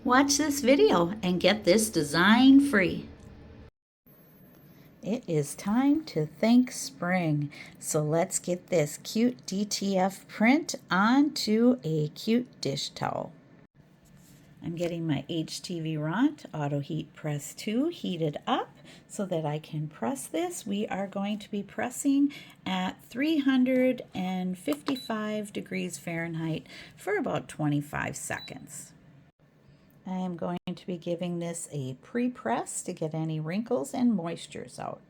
Watch this video and get this design free. It is time to thank spring. So let's get this cute DTF print onto a cute dish towel. I'm getting my HTV Ront Auto Heat Press 2 heated up so that I can press this. We are going to be pressing at 355 degrees Fahrenheit for about 25 seconds. I am going to be giving this a pre-press to get any wrinkles and moistures out.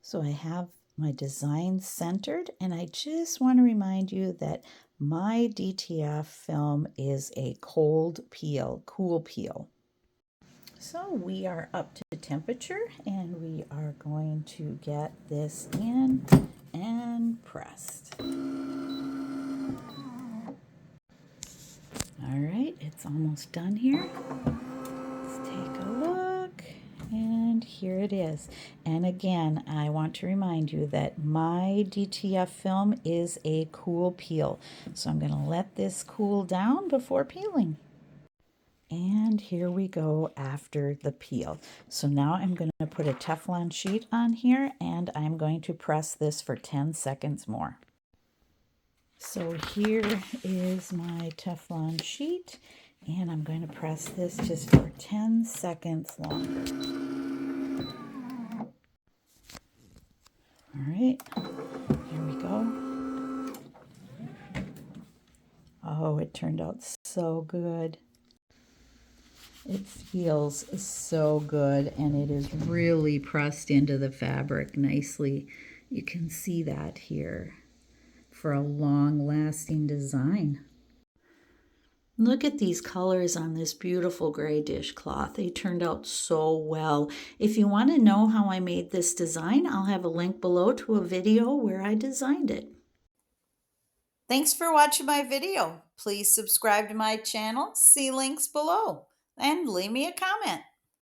So I have my design centered, and I just want to remind you that my DTF film is a cold peel, cool peel. So we are up to temperature, and we are going to get this in and pressed. All right, it's almost done here. Let's take a look, and here it is. And again, I want to remind you that my DTF film is a cool peel. So I'm going to let this cool down before peeling. And here we go after the peel. So now I'm going to put a Teflon sheet on here, and I'm going to press this for 10 seconds more. So here is my Teflon sheet, and I'm going to press this just for 10 seconds longer. All right, here we go. Oh, it turned out so good. It feels so good, and it is really pressed into the fabric nicely. You can see that here for a long-lasting design. Look at these colors on this beautiful gray dishcloth. They turned out so well. If you want to know how I made this design, I'll have a link below to a video where I designed it. Thanks for watching my video. Please subscribe to my channel, see links below, and leave me a comment.